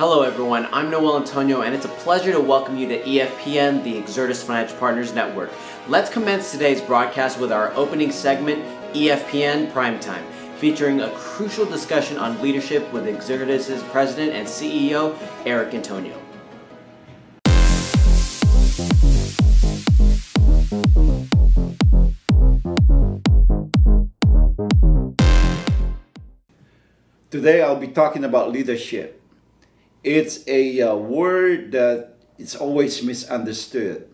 Hello everyone, I'm Noel Antonio and it's a pleasure to welcome you to EFPN, the Exertis Financial Partners Network. Let's commence today's broadcast with our opening segment, EFPN Primetime, featuring a crucial discussion on leadership with Exertis' President and CEO, Eric Antonio. Today I'll be talking about leadership. It's a word that it's always misunderstood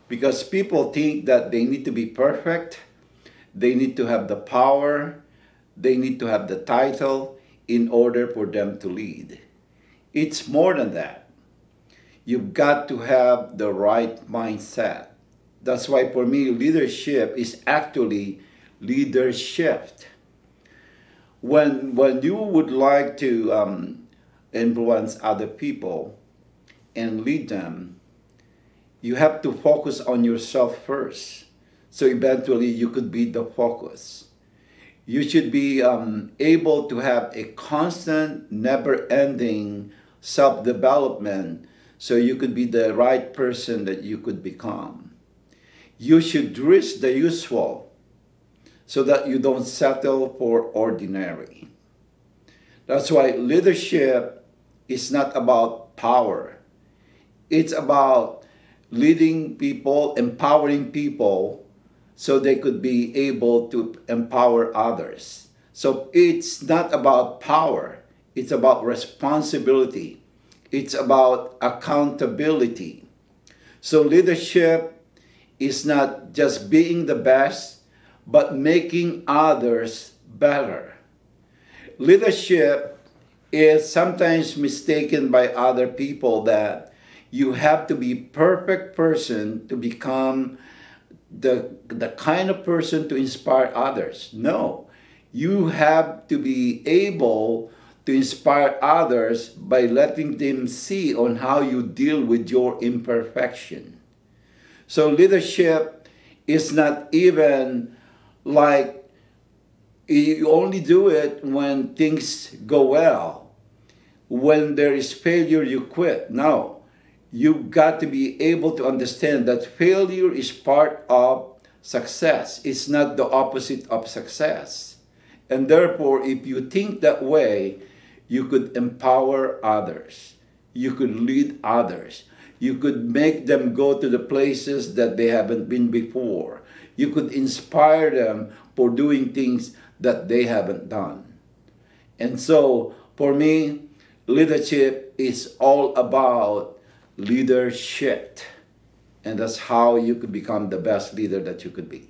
because people think that they need to be perfect, they need to have the power, they need to have the title in order for them to lead. It's more than that. You've got to have the right mindset. That's why for me, leadership is actually leadershift. When you would like to influence other people and lead them, you have to focus on yourself first. So eventually you could be the focus. You should be able to have a constant, never-ending self-development so you could be the right person that you could become. You should risk the useful so that you don't settle for ordinary. That's why leadership is not about power. It's about leading people, empowering people so they could be able to empower others. So it's not about power. It's about responsibility. It's about accountability. So leadership is not just being the best, but making others better. Leadership is sometimes mistaken by other people that you have to be a perfect person to become the kind of person to inspire others. No, you have to be able to inspire others by letting them see on how you deal with your imperfection. So leadership is not even like you only do it when things go well. When there is failure, you quit. No, you've got to be able to understand that failure is part of success. It's not the opposite of success. And therefore, if you think that way, you could empower others. You could lead others. You could make them go to the places that they haven't been before. You could inspire them for doing things that they haven't done. And so, for me, leadership is all about leadership. And that's how you could become the best leader that you could be.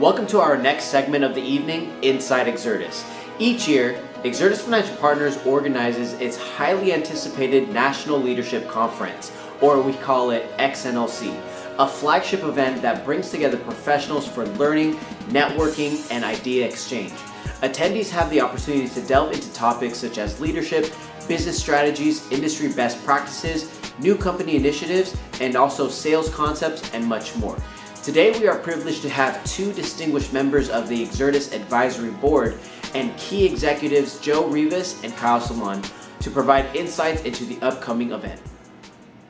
Welcome to our next segment of the evening, Inside Exertis. Each year, Exertis Financial Partners organizes its highly anticipated National Leadership Conference, or we call it XNLC, a flagship event that brings together professionals for learning, networking, and idea exchange. Attendees have the opportunity to delve into topics such as leadership, business strategies, industry best practices, new company initiatives, and also sales concepts, and much more. Today, we are privileged to have two distinguished members of the Exertis Advisory Board and key executives Joe Rivas and Kyle Salon to provide insights into the upcoming event.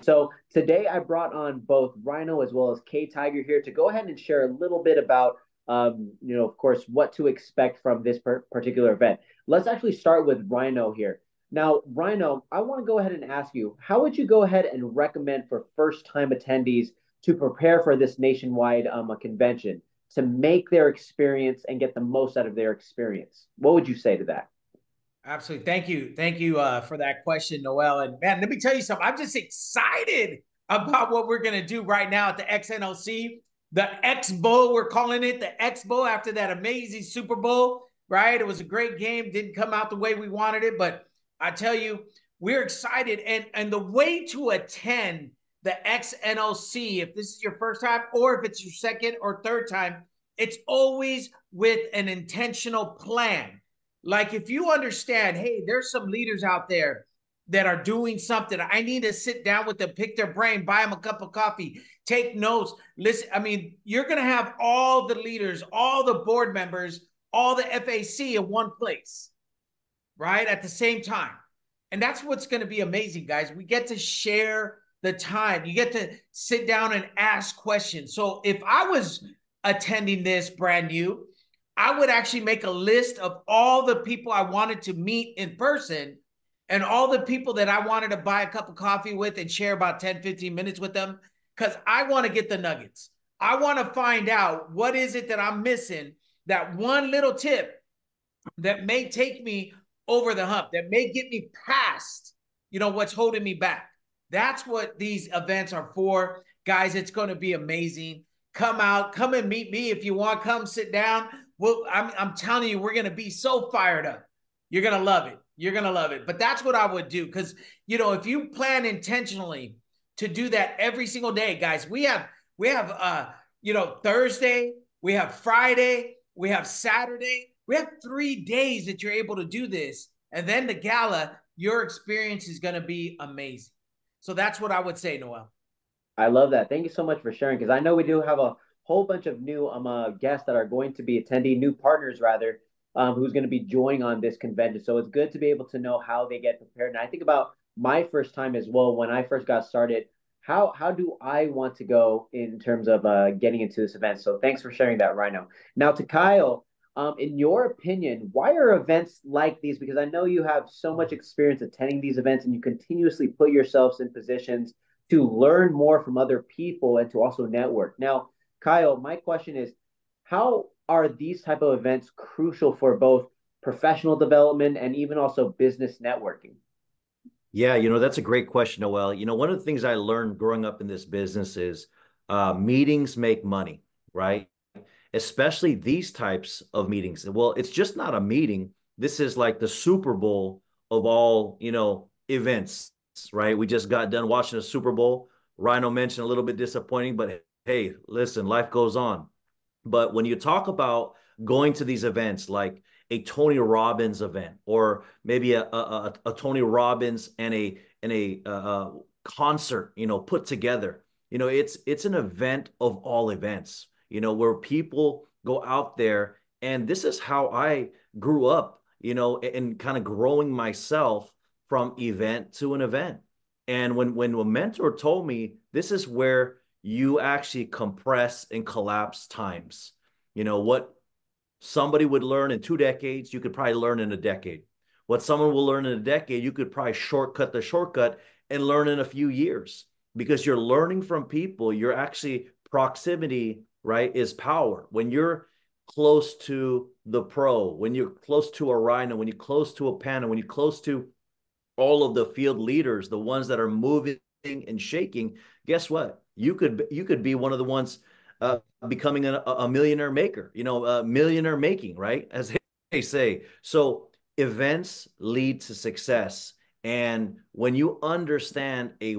So today I brought on both Rhino as well as K-Tiger here to go ahead and share a little bit about, of course, what to expect from this particular event. Let's actually start with Rhino here. Now, Rhino, I want to go ahead and ask you, how would you go ahead and recommend for first-time attendees to prepare for this nationwide convention, to make their experience and get the most out of their experience? What would you say to that? Absolutely. Thank you. Thank you for that question, Noel. And man, let me tell you something. I'm just excited about what we're going to do right now at the XNLC, the Expo, we're calling it the Expo after that amazing Super Bowl, right? It was a great game. Didn't come out the way we wanted it, but I tell you, we're excited. And the way to attend the XNLC, if this is your first time or if it's your second or third time, it's always with an intentional plan. Like if you understand, hey, there's some leaders out there that are doing something. I need to sit down with them, pick their brain, buy them a cup of coffee, take notes. Listen, I mean, you're going to have all the leaders, all the board members, all the FAC in one place, right? At the same time. And that's what's going to be amazing, guys. We get to share the time. You get to sit down and ask questions. So if I was attending this brand new, I would actually make a list of all the people I wanted to meet in person and all the people that I wanted to buy a cup of coffee with and share about 10, 15 minutes with them, because I want to get the nuggets. I want to find out what is it that I'm missing, that one little tip that may take me over the hump, that may get me past, what's holding me back. That's what these events are for. Guys, it's going to be amazing. Come out, come and meet me if you want. Come sit down. Well, I'm telling you, we're going to be so fired up. You're going to love it. You're going to love it. But that's what I would do. Because, if you plan intentionally to do that every single day, guys, we have Thursday, we have Friday, we have Saturday. We have 3 days that you're able to do this. And then the gala, your experience is going to be amazing. So that's what I would say, Noel. I love that. Thank you so much for sharing, because I know we do have a whole bunch of new guests that are going to be attending, new partners rather, who's going to be joining on this convention. So it's good to be able to know how they get prepared. And I think about my first time as well, when I first got started. How do I want to go in terms of getting into this event? So thanks for sharing that, Rhino. Now to Kyle, in your opinion, why are events like these? Because I know you have so much experience attending these events and you continuously put yourselves in positions to learn more from other people and to also network. Now, Kyle, my question is, how are these type of events crucial for both professional development and even also business networking? Yeah, that's a great question, Noel. One of the things I learned growing up in this business is meetings make money, right? Especially these types of meetings. Well, it's just not a meeting. This is like the Super Bowl of all, events, right? We just got done watching the Super Bowl. Rhino mentioned a little bit disappointing, but hey, listen, life goes on. But when you talk about going to these events like a Tony Robbins event, or maybe a Tony Robbins and a concert, put together, it's an event of all events, where people go out there. And this is how I grew up, and kind of growing myself from event to an event. And when a mentor told me this is where you actually compress and collapse times, what somebody would learn in 2 decades, you could probably learn in a decade. What someone will learn in a decade, you could probably shortcut the shortcut and learn in a few years, because you're learning from people. You're actually, proximity, right, is power. When you're close to the pro, when you're close to a Rhino, when you're close to a panel, when you're close to all of the field leaders, the ones that are moving and shaking, guess what? You could be one of the ones becoming a millionaire maker, a millionaire making, right? As they say. So events lead to success. And when you understand a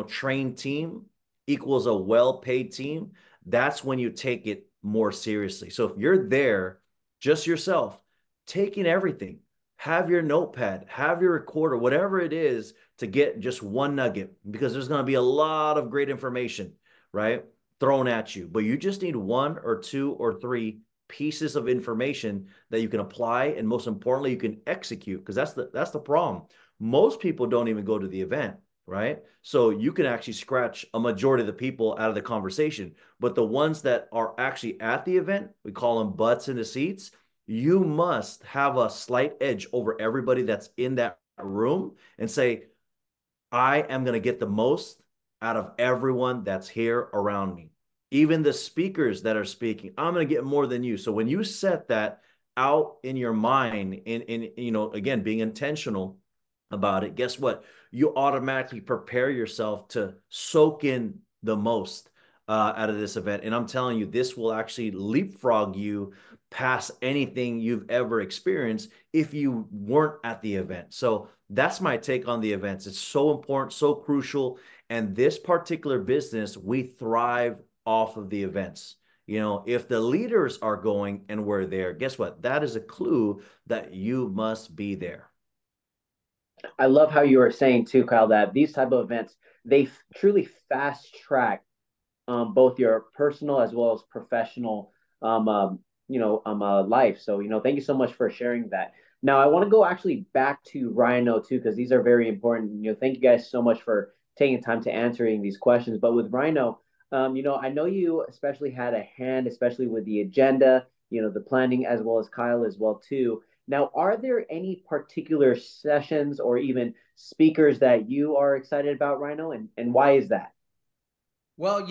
trained team equals a well-paid team, that's when you take it more seriously. So if you're there just yourself, taking everything, have your notepad, have your recorder, whatever it is, to get just one nugget, because there's going to be a lot of great information, right, thrown at you. But you just need 1 or 2 or 3 pieces of information that you can apply, and most importantly, you can execute, because that's the problem. Most people don't even go to the event, right? So you can actually scratch a majority of the people out of the conversation. But the ones that are actually at the event, we call them butts in the seats, you must have a slight edge over everybody that's in that room and say, I am going to get the most out of everyone that's here around me. Even the speakers that are speaking, I'm going to get more than you. So when you set that out in your mind, in again, being intentional about it, guess what? You automatically prepare yourself to soak in the most out of this event. And I'm telling you, this will actually leapfrog you past anything you've ever experienced if you weren't at the event. So that's my take on the events. It's so important, so crucial. And this particular business, we thrive off of the events. If the leaders are going and we're there, guess what? That is a clue that you must be there. I love how you were saying too, Kyle, that these type of events, they truly fast track both your personal as well as professional, um, um, life. So, thank you so much for sharing that. Now, I want to go actually back to Rhino too, because these are very important. Thank you guys so much for taking time to answering these questions. But with Rhino, I know you especially had a hand, especially with the agenda, the planning, as well as Kyle as well too. Now, are there any particular sessions or even speakers that you are excited about, Rhino, and why is that? Well,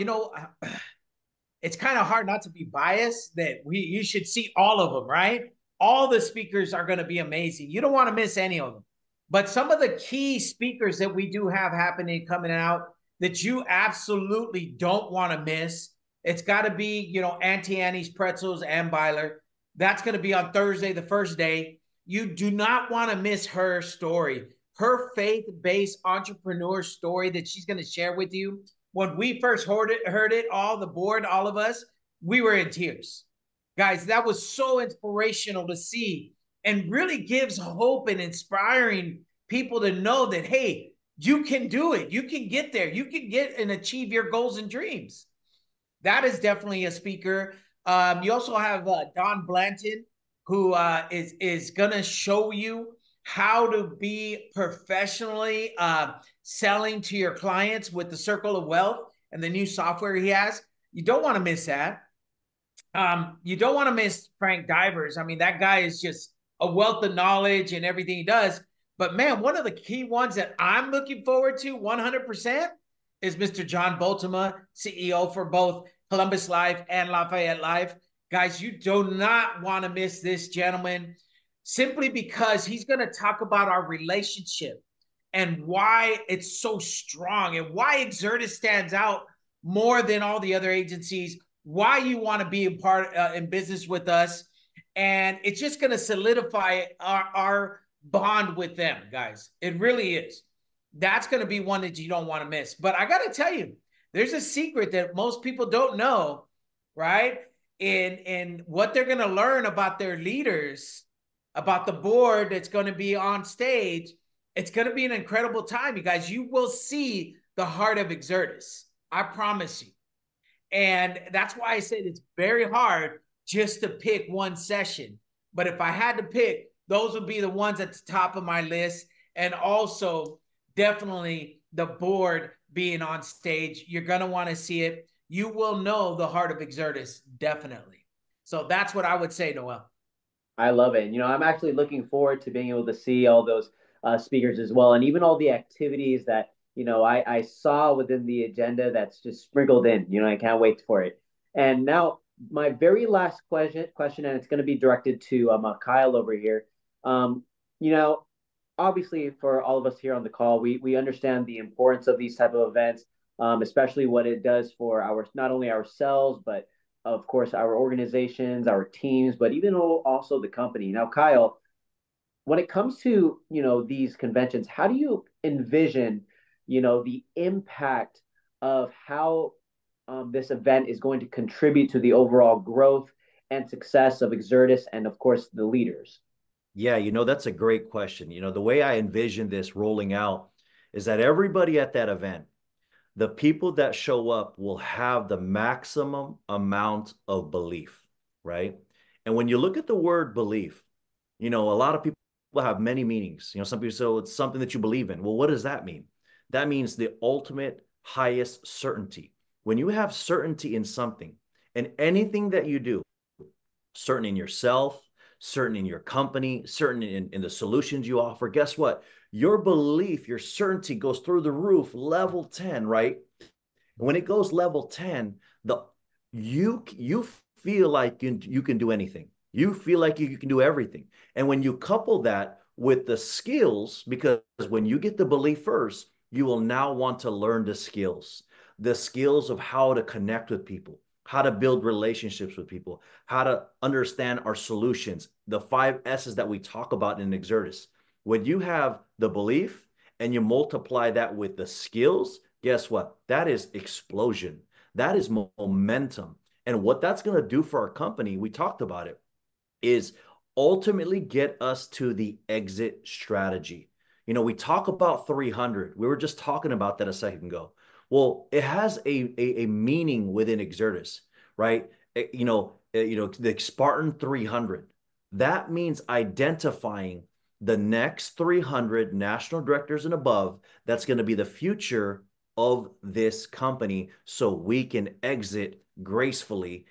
it's kind of hard not to be biased that you should see all of them, right? All the speakers are going to be amazing. You don't want to miss any of them. But some of the key speakers that we do have happening coming out that you absolutely don't want to miss. It's got to be, Auntie Annie's Pretzels and Byler. That's going to be on Thursday, the first day. You do not want to miss her story, her faith-based entrepreneur story that she's going to share with you. When we first heard it, all the board, all of us, we were in tears. Guys, that was so inspirational to see and really gives hope and inspiring people to know that, hey, you can do it. You can get there. You can get and achieve your goals and dreams. That is definitely a speaker. You also have Don Blanton, who is going to show you how to be professionally selling to your clients with the Circle of Wealth and the new software he has. You don't want to miss that. You don't want to miss Frank Divers. I mean, that guy is just a wealth of knowledge and everything he does. But man, one of the key ones that I'm looking forward to 100% is Mr. John Boltema, CEO for both Columbus Life and Lafayette Life. Guys, you do not want to miss this gentleman simply because he's going to talk about our relationship and why it's so strong and why Exertis stands out more than all the other agencies, why you want to be in business with us. And it's just going to solidify our bond with them, guys. It really is. That's going to be one that you don't want to miss. But I got to tell you, there's a secret that most people don't know, right? In what they're going to learn about their leaders, about the board that's going to be on stage. It's going to be an incredible time, you guys. You will see the heart of Exertis. I promise you. And that's why I said it's very hard just to pick one session. But if I had to pick, those would be the ones at the top of my list. And also, definitely the board being on stage. You're going to want to see it. You will know the heart of Exertis, definitely. So that's what I would say, Noel. I love it. I'm actually looking forward to being able to see all those speakers as well, and even all the activities that I saw within the agenda that's just sprinkled in. I can't wait for it. And now my very last question, and it's going to be directed to Kyle over here. You know, Obviously for all of us here on the call, we understand the importance of these type of events, especially what it does for our not only ourselves, but of course our organizations, our teams, but even also the company. Now, Kyle, when it comes to these conventions, how do you envision the impact of how this event is going to contribute to the overall growth and success of Exertis and of course the leaders? Yeah, that's a great question. The way I envision this rolling out is that everybody at that event, the people that show up will have the maximum amount of belief, right? And when you look at the word belief, a lot of people have many meanings. Some people say, it's something that you believe in. Well, what does that mean? That means the ultimate highest certainty. When you have certainty in something and anything that you do, certain in yourself, certain in your company, certain in the solutions you offer, guess what? Your belief, your certainty goes through the roof, level 10, right? And when it goes level 10, you feel like you can do anything. You feel like you can do everything. And when you couple that with the skills, because when you get the belief first, you will now want to learn the skills of how to connect with people, how to build relationships with people, how to understand our solutions, the 5 S's that we talk about in Exertis. When you have the belief and you multiply that with the skills, guess what? That is explosion. That is momentum. And what that's going to do for our company, we talked about it, is ultimately get us to the exit strategy. You know, we talk about 300. We were just talking about that a second ago. Well, it has a meaning within Exertis, right? The Spartan 300. That means identifying the next 300 national directors and above. That's going to be the future of this company, so we can exit gracefully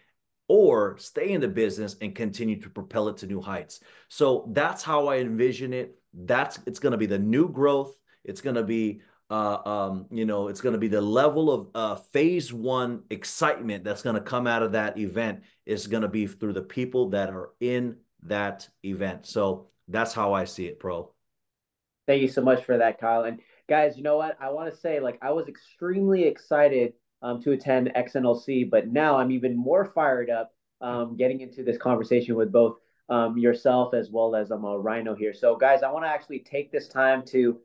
or stay in the business and continue to propel it to new heights. So that's how I envision it. It's going to be the new growth. It's going to be it's going to be the level of phase one excitement that's going to come out of that event is going to be through the people that are in that event. So that's how I see it, Pro. Thank you so much for that, Kyle. And guys, you know what? I want to say, like, I was extremely excited to attend XNLC, but now I'm even more fired up getting into this conversation with both yourself as well as Rhino here. So, guys, I want to actually take this time to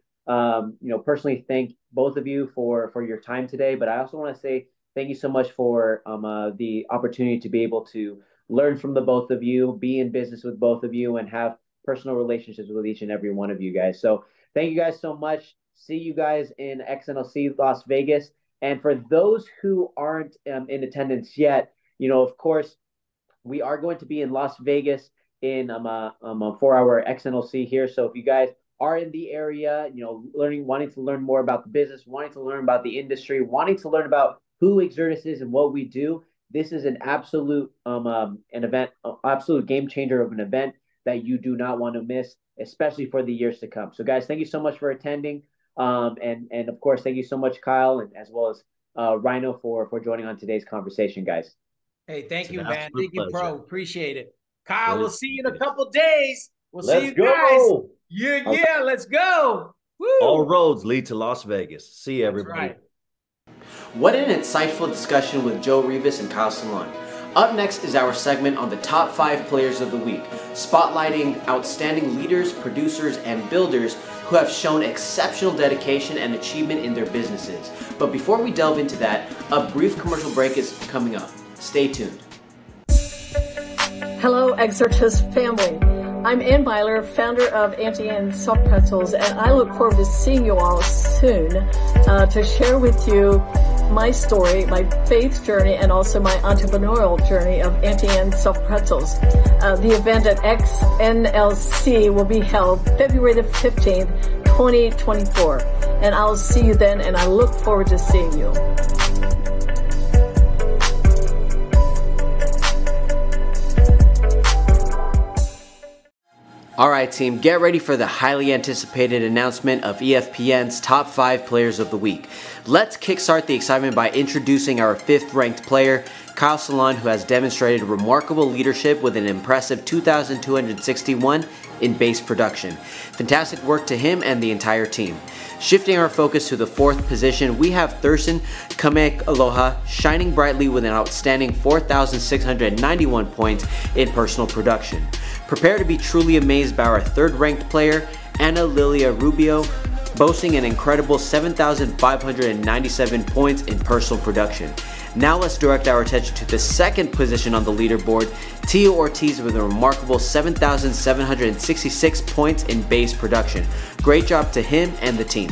personally thank both of you for your time today. But I also want to say thank you so much for the opportunity to be able to learn from the both of you, be in business with both of you, and have personal relationships with each and every one of you guys. So thank you guys so much. See you guys in XNLC Las Vegas. And for those who aren't in attendance yet, of course, we are going to be in Las Vegas in for our XNLC here. So if you guys are in the area, wanting to learn more about the business, wanting to learn about the industry, wanting to learn about who Exertis is and what we do, this is an absolute absolute game changer of an event that you do not want to miss, especially for the years to come. So, guys, thank you so much for attending, and of course, thank you so much, Kyle, and as well as Rhino for joining on today's conversation, guys. Hey, thank you, man. Thank you, Pro. Appreciate it. Kyle, we'll see you in a it. couple days. Let's see you go. guys. Yeah, let's go. Woo. All roads lead to Las Vegas. See you, everybody. Right. What an insightful discussion with Joe Rivas and Kyle Salon. Up next is our segment on the top 5 players of the week, spotlighting outstanding leaders, producers, and builders who have shown exceptional dedication and achievement in their businesses. But before we delve into that, a brief commercial break is coming up. Stay tuned. Hello, Exertis family. I'm Ann Byler, founder of Auntie Anne's Soft Pretzels, and I look forward to seeing you all soon to share with you my story, my faith journey, and also my entrepreneurial journey of Auntie Anne's Soft Pretzels. The event at XNLC will be held February the 15th, 2024, and I'll see you then, and I look forward to seeing you. All right, team, get ready for the highly anticipated announcement of EFPN's top 5 players of the week. Let's kickstart the excitement by introducing our 5th ranked player, Kyle Salon, who has demonstrated remarkable leadership with an impressive 2,261 in bass production. Fantastic work to him and the entire team. Shifting our focus to the 4th position, we have Thurston Kamek Aloha shining brightly with an outstanding 4,691 points in personal production. Prepare to be truly amazed by our 3rd ranked player, Ana Lilia Rubio, boasting an incredible 7,597 points in personal production. Now let's direct our attention to the 2nd position on the leaderboard, Tio Ortiz with a remarkable 7,766 points in bass production. Great job to him and the team.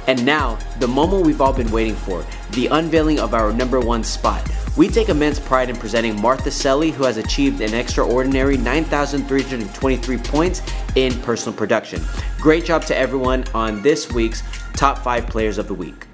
And now, the moment we've all been waiting for, the unveiling of our number 1 spot. We take immense pride in presenting Martha Selly, who has achieved an extraordinary 9,323 points in personal production. Great job to everyone on this week's top 5 players of the week.